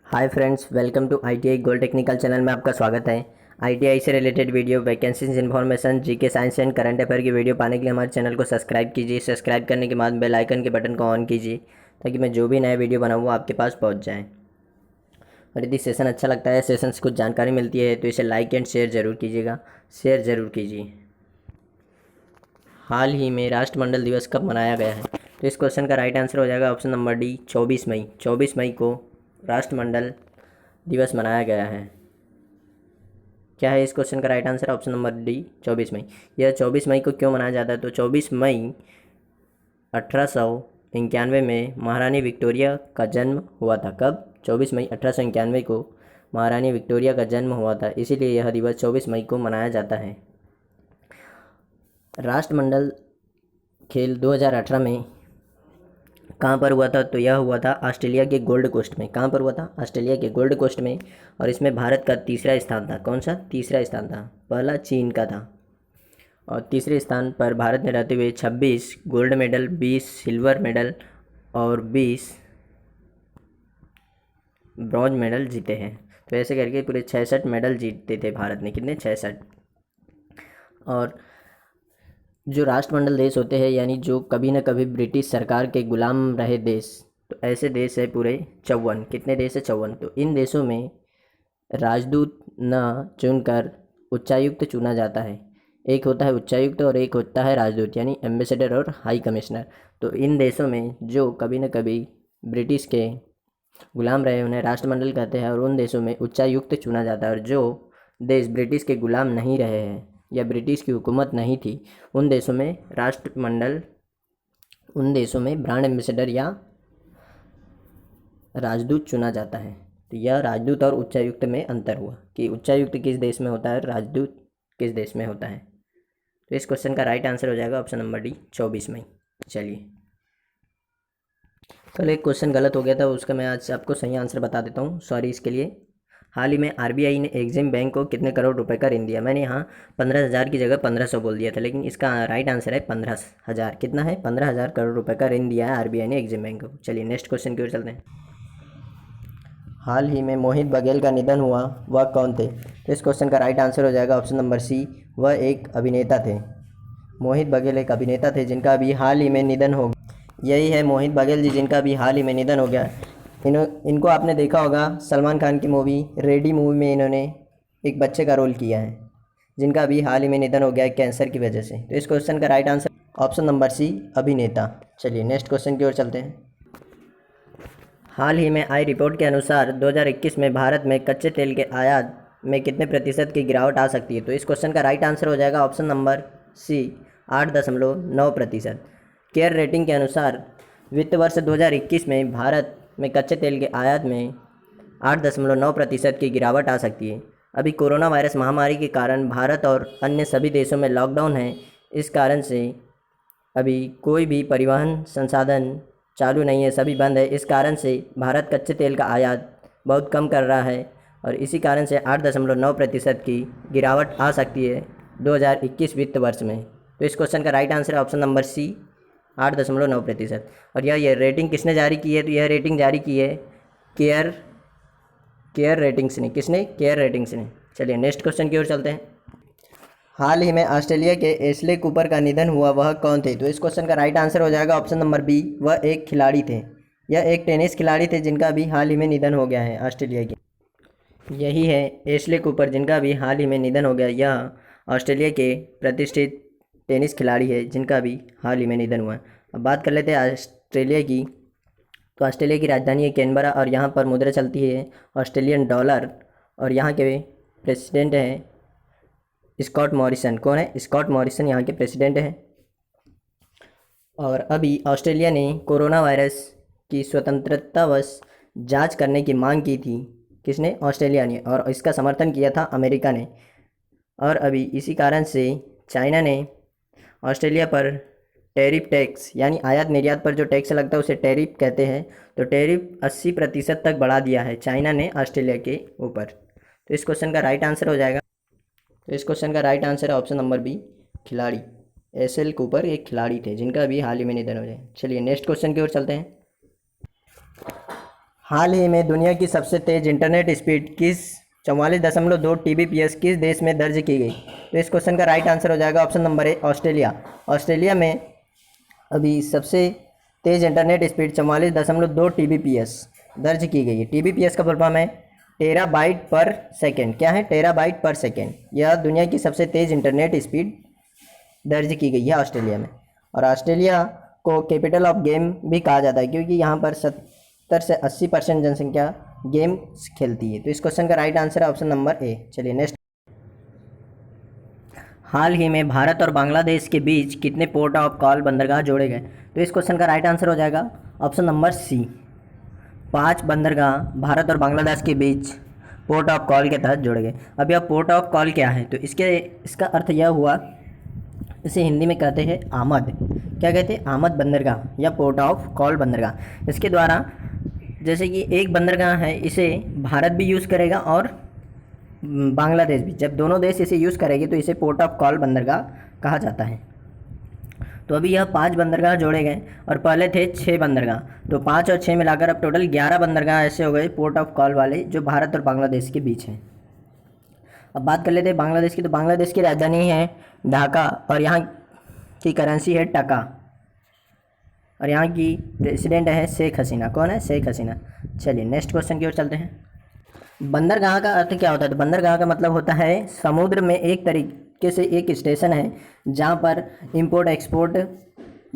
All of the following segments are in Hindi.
Hi friends, welcome to ITI gold technical channel में आपका स्वागत है। आईटीआई से related video, vacancies information, GK science and current affair की वीडियो पाने के लिए हमारे चैनल को सब्सक्राइब कीजिए। सब्सक्राइब करने के बाद बेल आइकन के बटन को ऑन कीजिए ताकि मैं जो भी नया वीडियो बनाऊँ वो आपके पास पहुँच जाए। और यदि सेशन अच्छा लगता है, सेशन से कुछ जानकारी मिलती है तो इसे लाइक एंड शेयर ज़रूर कीजिएगा। शेयर ज़रूर कीजिए। हाल ही में राष्ट्रमंडल दिवस कब मनाया गया है? तो इस क्वेश्चन का राइट आंसर हो जाएगा ऑप्शन नंबर डी, 24 मई। 24 मई को राष्ट्रमंडल दिवस मनाया गया है। क्या है इस क्वेश्चन का right answer? Option number D, 24 मई। यह 24 मई को क्यों मनाया जाता है? तो 24 मई 1891 में महारानी विक्टोरिया का जन्म हुआ था। कब? 24 मई 1891 को महारानी विक्टोरिया का जन्म हुआ था, इसीलिए यह दिवस 24 मई को मनाया जाता है। राष्ट्रमंडल खेल 2018 में कहाँ पर हुआ था? तो यह हुआ था ऑस्ट्रेलिया के गोल्ड कोस्ट में। कहाँ पर हुआ था? ऑस्ट्रेलिया के गोल्ड कोस्ट में। और इसमें भारत का तीसरा स्थान था। कौन सा तीसरा स्थान था? पहला चीन का था और तीसरे स्थान पर भारत ने रहते हुए 26 गोल्ड मेडल, 20 सिल्वर मेडल और 20 ब्रॉन्ज मेडल जीते हैं। तो ऐसे करके पूरे 66 मेडल जीते थे भारत ने। कितने? 66। और जो राष्ट्रमंडल देश होते हैं, यानी जो कभी न कभी ब्रिटिश सरकार के गुलाम रहे देश, तो ऐसे देश है पूरे 54। कितने देश है? 54। तो इन देशों में राजदूत न चुनकर उच्चायुक्त चुना जाता है। एक होता है उच्चायुक्त और एक होता है राजदूत, यानी एम्बेसडर और हाई कमिश्नर। तो इन देशों में जो कभी न कभी ब्रिटिश के गुलाम रहे उन्हें राष्ट्रमंडल कहते हैं, और उन देशों में उच्चायुक्त चुना जाता है। और जो देश ब्रिटिश के गुलाम नहीं रहे हैं या ब्रिटिश की हुकूमत नहीं थी, उन देशों में राष्ट्रमंडल, उन देशों में ब्रांड एम्बेसडर या राजदूत चुना जाता है। तो यह राजदूत और उच्चायुक्त में अंतर हुआ कि उच्चायुक्त किस देश में होता है, राजदूत किस देश में होता है। तो इस क्वेश्चन का राइट आंसर हो जाएगा ऑप्शन नंबर डी, 24 मई। चलिए, कल एक क्वेश्चन गलत हो गया था, उसका मैं आज आपको सही आंसर बता देता हूँ। सॉरी इसके लिए। हाल ही में आरबीआई ने एग्जिम बैंक को कितने करोड़ रुपए का ऋण दिया? मैंने यहाँ 15,000 की जगह 1500 बोल दिया था, लेकिन इसका राइट आंसर है 15,000। कितना है? 15,000 करोड़ रुपए का ऋण दिया है आरबीआई ने एग्जिम बैंक को। चलिए नेक्स्ट क्वेश्चन की ओर चलते हैं। हाल ही में मोहित बघेल का निधन हुआ, वह कौन थे? तो इस क्वेश्चन का राइट आंसर हो जाएगा ऑप्शन नंबर सी, वह एक अभिनेता थे। मोहित बघेल एक अभिनेता थे जिनका अभी हाल ही में निधन हो गया। यही है मोहित बघेल जी, जिनका अभी हाल ही में निधन हो गया। इनको आपने देखा होगा सलमान खान की मूवी रेडी मूवी में इन्होंने एक बच्चे का रोल किया है, जिनका अभी हाल ही में निधन हो गया है कैंसर की वजह से। तो इस क्वेश्चन का right answer option number C, अभिनेता। चलिए नेक्स्ट क्वेश्चन की ओर चलते हैं। हाल ही में आई रिपोर्ट के अनुसार 2021 में भारत में कच्चे तेल के आयात में कितने प्रतिशत की गिरावट आ सकती है? तो इस क्वेश्चन का राइट आंसर हो जाएगा option number C, 8.9%। Care rating के अनुसार वित्त वर्ष 2021 में भारत में कच्चे तेल के आयात में 8.9% की गिरावट आ सकती है। अभी कोरोना वायरस महामारी के कारण भारत और अन्य सभी देशों में लॉकडाउन है। इस कारण से अभी कोई भी परिवहन संसाधन चालू नहीं है, सभी बंद है। इस कारण से भारत कच्चे तेल का आयात बहुत कम कर रहा है और इसी कारण से 8.9% की गिरावट आ सकती है 2021 वित्त वर्ष में। तो इस क्वेश्चन का राइट आंसर है ऑप्शन नंबर सी, 8.9%। और यह रेटिंग किसने जारी की है? तो यह रेटिंग जारी की है केयर रेटिंग्स ने। किसने? केयर रेटिंग्स ने। चलिए नेक्स्ट क्वेश्चन की ओर चलते हैं। हाल ही में ऑस्ट्रेलिया के एशले कूपर का निधन हुआ, वह कौन थे? तो इस क्वेश्चन का राइट आंसर हो जाएगा ऑप्शन नंबर बी, वह एक खिलाड़ी थे। यह एक टेनिस खिलाड़ी थे जिनका अभी हाल ही में निधन हो गया है ऑस्ट्रेलिया के। यही है एशले कूपर, जिनका अभी हाल ही में निधन हो गया। यह ऑस्ट्रेलिया के प्रतिष्ठित टेनिस खिलाड़ी है जिनका अभी हाल ही में निधन हुआ है। अब बात कर लेते हैं ऑस्ट्रेलिया की। तो ऑस्ट्रेलिया की राजधानी है कैनबरा और यहाँ पर मुद्रा चलती है ऑस्ट्रेलियन डॉलर। और यहाँ के प्रेसिडेंट हैं स्कॉट मॉरिसन। कौन है? स्कॉट मॉरिसन यहाँ के प्रेसिडेंट हैं। और अभी ऑस्ट्रेलिया ने कोरोना वायरस की स्वतंत्रतावश जांच करने की मांग की थी। किसने? ऑस्ट्रेलिया ने। और इसका समर्थन किया था अमेरिका ने। और अभी इसी कारण से चाइना ने ऑस्ट्रेलिया पर टैरिफ टैक्स, यानी आयात निर्यात पर जो टैक्स लगता है उसे टैरिफ कहते हैं, तो टैरिफ 80% तक बढ़ा दिया है चाइना ने ऑस्ट्रेलिया के ऊपर। तो इस क्वेश्चन का राइट आंसर हो जाएगा, तो इस क्वेश्चन का राइट आंसर है ऑप्शन नंबर बी, खिलाड़ी। एसएल कूपर एक खिलाड़ी थे जिनका अभी हाल ही में निधन हो जाए। चलिए नेक्स्ट क्वेश्चन की ओर चलते हैं। हाल ही में दुनिया की सबसे तेज़ इंटरनेट स्पीड किस 44.2 Tbps किस देश में दर्ज की गई? तो इस क्वेश्चन का राइट आंसर हो जाएगा option number A, Australia. Australia में अभी सबसे तेज़ इंटरनेट स्पीड 44.2 Tbps दर्ज की गई है। Tbps का फुल फॉर्म है टेराबाइट पर सेकेंड। क्या है? टेराबाइट पर सेकेंड। यह दुनिया की सबसे तेज़ इंटरनेट स्पीड दर्ज की गई है ऑस्ट्रेलिया में। और ऑस्ट्रेलिया को कैपिटल ऑफ गेम भी कहा जाता है क्योंकि यहाँ पर 70 से 80% जनसंख्या गेम्स खेलती है। तो इस क्वेश्चन का राइट आंसर है ऑप्शन नंबर ए। चलिए नेक्स्ट। हाल ही में भारत और बांग्लादेश के बीच कितने पोर्ट ऑफ कॉल बंदरगाह जोड़े गए? तो इस क्वेश्चन का राइट आंसर हो जाएगा ऑप्शन नंबर सी, 5 बंदरगाह भारत और बांग्लादेश के बीच पोर्ट ऑफ कॉल के तहत जोड़े गए। अब यह पोर्ट ऑफ कॉल क्या है? तो इसका अर्थ यह हुआ, इसे हिंदी में कहते हैं आमद। क्या कहते हैं? आमद बंदरगाह या पोर्ट ऑफ कॉल बंदरगाह। इसके द्वारा जैसे कि एक बंदरगाह है, इसे भारत भी यूज़ करेगा और बांग्लादेश भी। जब दोनों देश इसे यूज़ करेंगे तो इसे पोर्ट ऑफ कॉल बंदरगाह कहा जाता है। तो अभी यह 5 बंदरगाह जोड़े गए और पहले थे 6 बंदरगाह। तो 5 और 6 मिलाकर अब टोटल 11 बंदरगाह ऐसे हो गए पोर्ट ऑफ कॉल वाले, जो भारत और बांग्लादेश के बीच हैं। अब बात कर लेते हैं बांग्लादेश की। तो बांग्लादेश की राजधानी है ढाका और यहाँ की करेंसी है टका और यहाँ की प्रेसिडेंट है शेख हसीना। कौन है? शेख हसीना। चलिए नेक्स्ट क्वेश्चन की ओर चलते हैं। बंदरगाह का अर्थ क्या होता है? तो बंदरगाह का मतलब होता है समुद्र में एक तरीके से एक स्टेशन है जहाँ पर इंपोर्ट एक्सपोर्ट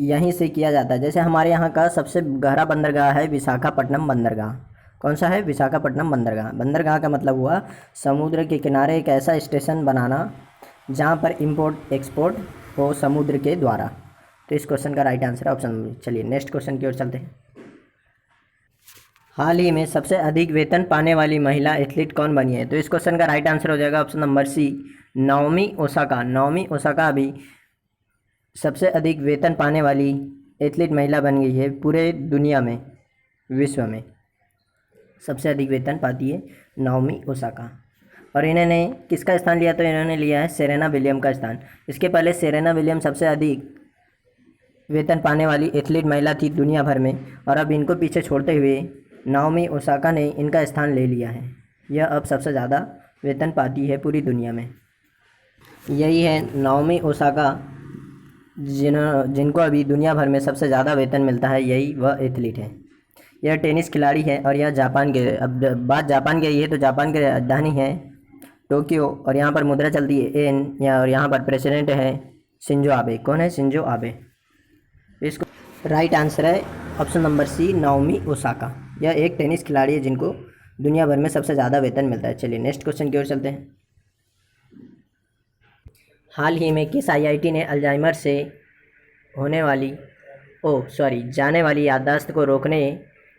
यहीं से किया जाता है। जैसे हमारे यहाँ का सबसे गहरा बंदरगाह है विशाखापट्टनम बंदरगाह। कौन सा है? विशाखापट्टनम बंदरगाह। बंदरगाह का मतलब हुआ समुद्र के किनारे एक ऐसा स्टेशन बनाना जहाँ पर इंपोर्ट एक्सपोर्ट हो समुद्र के द्वारा। तो इस क्वेश्चन का राइट आंसर है ऑप्शन। चलिए नेक्स्ट क्वेश्चन की ओर चलते हैं। हाल ही में सबसे अधिक वेतन पाने वाली महिला एथलीट कौन बनी है? तो इस क्वेश्चन का राइट आंसर हो जाएगा option number C, Naomi Osaka. Naomi Osaka अभी सबसे अधिक वेतन पाने वाली एथलीट महिला बन गई है पूरे दुनिया में, विश्व में सबसे अधिक वेतन पाती है नाओमी ओसाका। और इन्होंने किसका स्थान लिया? तो इन्होंने लिया है सेरेना विलियम का स्थान। इसके पहले सेरेना विलियम सबसे अधिक वेतन पाने वाली एथलीट महिला थी दुनिया भर में, और अब इनको पीछे छोड़ते हुए नाओमी ओसाका ने इनका स्थान ले लिया है। यह अब सबसे ज़्यादा वेतन पाती है पूरी दुनिया में। यही है नाओमी ओसाका, जिनको अभी दुनिया भर में सबसे ज़्यादा वेतन मिलता है, यही वह एथलीट है। यह टेनिस खिलाड़ी है और यह जापान के, अब बात जापान की रही है तो जापान की राजधानी है टोक्यो और यहाँ पर मुद्रा चलती है एन, और यहाँ पर प्रेसिडेंट है शिंजो आबे। कौन है? Shinzo Abe. इसको राइट आंसर है option number C, Naomi Osaka. यह एक टेनिस खिलाड़ी है जिनको दुनिया भर में सबसे ज़्यादा वेतन मिलता है। चलिए नेक्स्ट क्वेश्चन की ओर चलते हैं। हाल ही में किस आईआईटी ने अल्जाइमर से जाने वाली याददाश्त को रोकने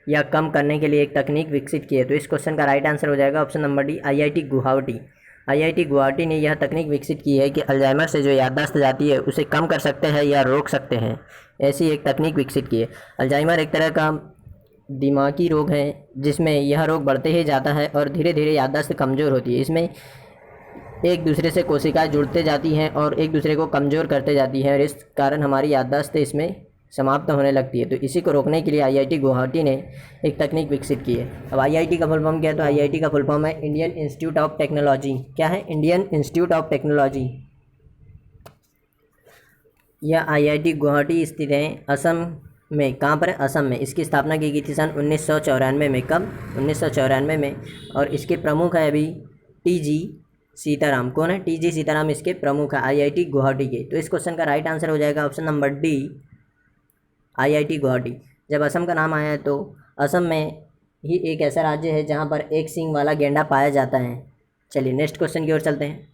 या कम करने के लिए एक तकनीक विकसित की है? तो इस क्वेश्चन का राइट आंसर हो जाएगा option number D, IIT Guwahati. IIT Guwahati ने यह तकनीक विकसित की है कि अल्जाइमर से जो याददाश्त जाती है उसे कम कर सकते हैं या रोक सकते हैं। ऐसी एक तकनीक विकसित की है। अल्जाइमर एक तरह का दिमागी रोग है जिसमें यह रोग बढ़ते ही जाता है और धीरे धीरे याददाश्त कमज़ोर होती है। इसमें एक दूसरे से कोशिकाएं जुड़ते जाती हैं और एक दूसरे को कमज़ोर करते जाती हैं और इस कारण हमारी याददाश्त इसमें समाप्त होने लगती है। तो इसी को रोकने के लिए आईआईटी गुवाहाटी ने एक तकनीक विकसित की है। अब आईआईटी का फुल फॉर्म क्या है? तो आईआईटी का फुल फॉर्म है इंडियन इंस्टीट्यूट ऑफ टेक्नोलॉजी। क्या है? Indian institute of technology. यह आईआईटी गुवाहाटी स्थित है असम में। कहाँ पर है? असम में। इसकी स्थापना की गई थी सन 1994 में। कब? 1994 में। और इसके प्रमुख है अभी टीजी सीताराम। कौन है? टीजी सीताराम इसके प्रमुख है आईआईटी गुवाहाटी के। तो इस क्वेश्चन का राइट आंसर हो जाएगा option number D, IIT Guwahati. जब असम का नाम आया है तो असम में ही एक ऐसा राज्य है जहाँ पर एक सींग वाला गेंडा पाया जाता है। चलिए नेक्स्ट क्वेश्चन की ओर चलते हैं।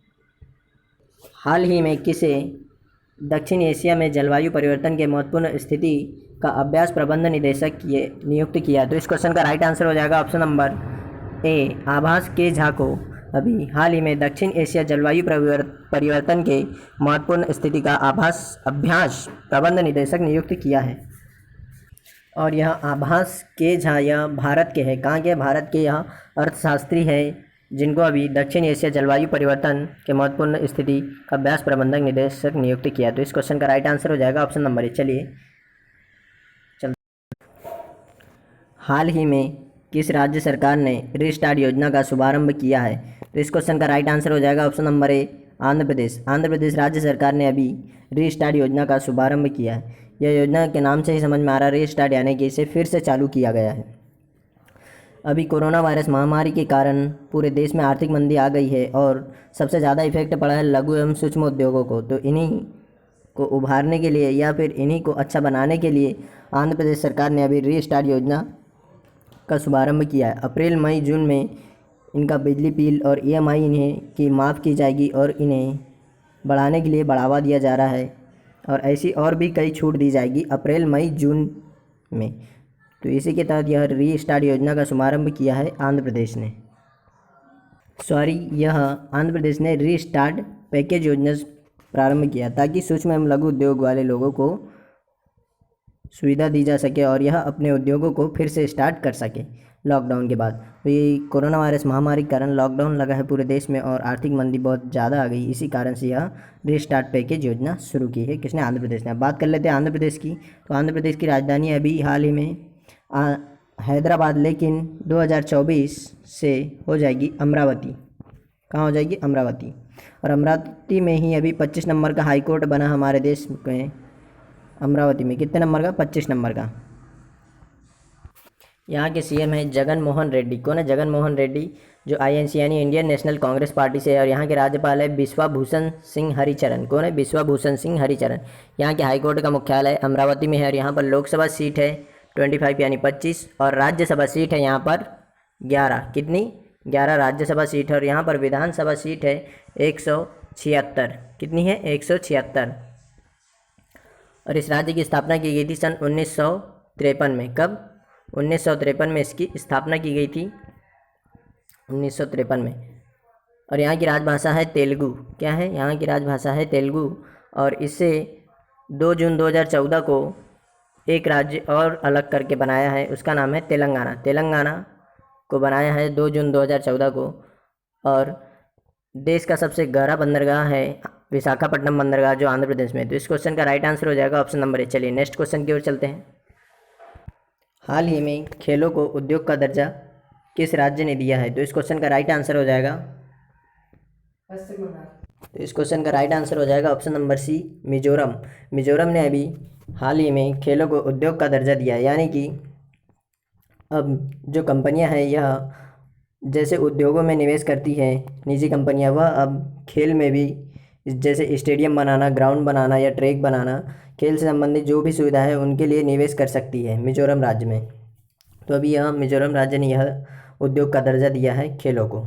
हाल ही में किसे दक्षिण एशिया में जलवायु परिवर्तन के महत्वपूर्ण स्थिति का अभ्यास प्रबंध निदेशक नियुक्त किया? तो इस क्वेश्चन का राइट आंसर हो जाएगा ऑप्शन नंबर ए, आभास के झा को अभी हाल ही में दक्षिण एशिया जलवायु परिवर्तन के महत्वपूर्ण स्थिति का अभ्यास प्रबंध निदेशक नियुक्त किया है। और यह आभास के झा यह भारत के हैं। कहाँ के? भारत के। यह अर्थशास्त्री है जिनको अभी दक्षिण एशिया जलवायु परिवर्तन के महत्वपूर्ण स्थिति का अभ्यास प्रबंधक निदेशक नियुक्त किया। तो इस क्वेश्चन का राइट आंसर हो जाएगा ऑप्शन नंबर ए। चलिए हाल ही में किस राज्य सरकार ने रीस्टार्ट योजना का शुभारंभ किया है? तो इस क्वेश्चन का राइट आंसर हो जाएगा option number A, Andhra Pradesh. Andhra Pradesh राज्य सरकार ने अभी रीस्टार्ट योजना का शुभारंभ किया है। यह योजना के नाम से ही समझ में आ रहा है, रीस्टार्ट यानी कि इसे फिर से चालू किया गया है। अभी कोरोना वायरस महामारी के कारण पूरे देश में आर्थिक मंदी आ गई है और सबसे ज़्यादा इफेक्ट पड़ा है लघु एवं सूक्ष्म उद्योगों को। तो इन्हीं को उभारने के लिए या फिर इन्हीं को अच्छा बनाने के लिए आंध्र प्रदेश सरकार ने अभी रीस्टार्ट योजना का शुभारंभ किया है। अप्रैल मई जून में इनका बिजली बिल और EMI इन्हें की माफ़ की जाएगी और इन्हें बढ़ाने के लिए बढ़ावा दिया जा रहा है और ऐसी और भी कई छूट दी जाएगी अप्रैल मई जून में। तो इसी के तहत यह रीस्टार्ट योजना का शुभारंभ किया है आंध्र प्रदेश ने। यह आंध्र प्रदेश ने रीस्टार्ट पैकेज योजना प्रारंभ किया ताकि सूक्ष्म एवं लघु उद्योग वाले लोगों को सुविधा दी जा सके और यह अपने उद्योगों को फिर से स्टार्ट कर सके लॉकडाउन के बाद। तो ये कोरोना वायरस महामारी के कारण लॉकडाउन लगा है पूरे देश में और आर्थिक मंदी बहुत ज़्यादा आ गई, इसी कारण से यह रीस्टार्ट पैकेज योजना शुरू की है किसने? आंध्र प्रदेश ने। अब बात कर लेते हैं आंध्र प्रदेश की। तो आंध्र प्रदेश की राजधानी अभी हाल ही में हैदराबाद, लेकिन 2024 से हो जाएगी अमरावती। कहाँ हो जाएगी? अमरावती। और अमरावती में ही अभी 25 नंबर का हाई कोर्ट बना हमारे देश में। अमरावती में कितने नंबर का? 25 नंबर का। यहाँ के CM है जगन मोहन रेड्डी। कौन है? जगन मोहन रेड्डी, जो INC यानी इंडियन नेशनल कांग्रेस पार्टी से है। और यहाँ के राज्यपाल है बिश्वाभूषण सिंह हरिचरण। कौन है? बिश्वाभूषण सिंह हरिचरण। यहाँ के हाईकोर्ट का मुख्यालय अमरावती में है और यहाँ पर लोकसभा सीट है 25 यानी 25 और राज्यसभा सीट है यहाँ पर 11। कितनी? 11 राज्यसभा सीट है और यहाँ पर विधानसभा सीट है 176। कितनी है? 176। और इस राज्य की स्थापना की गई थी सन 1953 में। कब? 1953 में इसकी स्थापना की गई थी, 1953 में। और यहाँ की राजभाषा है तेलुगु। क्या है? यहाँ की राजभाषा है तेलुगु। और इसे 2 जून 2014 को एक राज्य और अलग करके बनाया है, उसका नाम है तेलंगाना। तेलंगाना को बनाया है 2 जून 2014 को। और देश का सबसे गहरा बंदरगाह है विशाखापट्टनम बंदरगाह, जो आंध्र प्रदेश में। तो इस क्वेश्चन का राइट आंसर हो जाएगा ऑप्शन नंबर ए। चलिए नेक्स्ट क्वेश्चन की ओर चलते हैं। हाल ही में खेलों को उद्योग का दर्जा किस राज्य ने दिया है? तो इस क्वेश्चन का राइट आंसर हो जाएगा option number C, Mizoram. Mizoram ने अभी हाल ही में खेलों को उद्योग का दर्जा दिया है, यानी कि अब जो कंपनियां हैं यह जैसे उद्योगों में निवेश करती हैं निजी कंपनियां, वह अब खेल में भी जैसे स्टेडियम बनाना, ग्राउंड बनाना या ट्रैक बनाना, खेल से संबंधित जो भी सुविधा है उनके लिए निवेश कर सकती है मिजोरम राज्य में। तो अभी यह मिजोरम राज्य ने यह उद्योग का दर्जा दिया है खेलों को।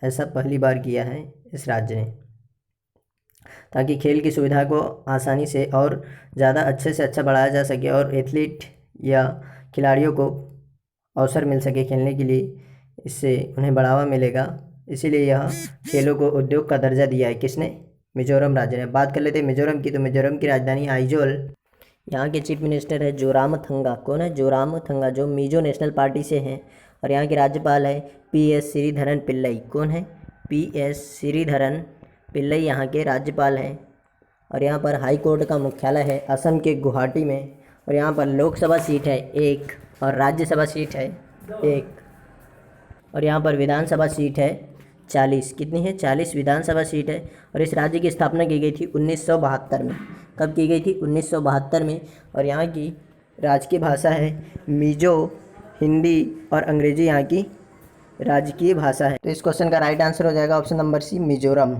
ऐसा पहली बार किया है इस राज्य ने, ताकि खेल की सुविधा को आसानी से और ज़्यादा अच्छे से अच्छा बढ़ाया जा सके और एथलीट या खिलाड़ियों को अवसर मिल सके खेलने के लिए, इससे उन्हें बढ़ावा मिलेगा। इसीलिए यह खेलों को उद्योग का दर्जा दिया है किसने? मिजोरम राज्य ने। बात कर लेते हैं मिजोरम की। तो मिजोरम की राजधानी आइजोल। यहाँ के चीफ मिनिस्टर है जोरामथंगा। कौन है? जोरामथंगा, जो मिजो नेशनल पार्टी से हैं। और यहाँ के राज्यपाल है PS श्रीधरन पिल्लई। कौन है? PS श्रीधरन पिल्लई यहाँ के राज्यपाल हैं। और यहाँ पर हाई कोर्ट का मुख्यालय है असम के गुवाहाटी में। और यहाँ पर लोकसभा सीट है 1 और राज्यसभा सीट है 1। और यहाँ पर विधानसभा सीट है 40। कितनी है? 40 विधानसभा सीट है। और इस राज्य की स्थापना की गई थी 1972 में। कब की गई थी? 1972 में। और यहाँ की राजकीय भाषा है मिजो, हिंदी और अंग्रेजी यहाँ की राजकीय भाषा है। तो इस क्वेश्चन का राइट आंसर हो जाएगा ऑप्शन नंबर सी, मिजोरम।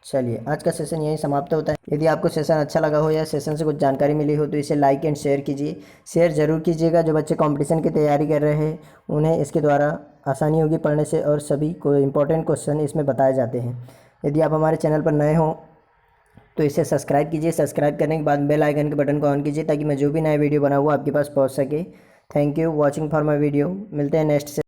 चलिए आज का सेशन यहीं समाप्त होता है। यदि आपको सेशन अच्छा लगा हो या सेशन से कुछ जानकारी मिली हो तो इसे लाइक एंड शेयर कीजिए। शेयर ज़रूर कीजिएगा। जो बच्चे कंपटीशन की तैयारी कर रहे हैं उन्हें इसके द्वारा आसानी होगी पढ़ने से और सभी को इम्पोर्टेंट क्वेश्चन इसमें बताए जाते हैं। यदि आप हमारे चैनल पर नए हों तो इसे सब्सक्राइब कीजिए। सब्सक्राइब करने के बाद बेल आइकन के बटन को ऑन कीजिए ताकि मैं जो भी नया वीडियो बनाऊँ आपके पास पहुँच सके। Thank you watching for my video. मिलते हैं नेक्स्ट से।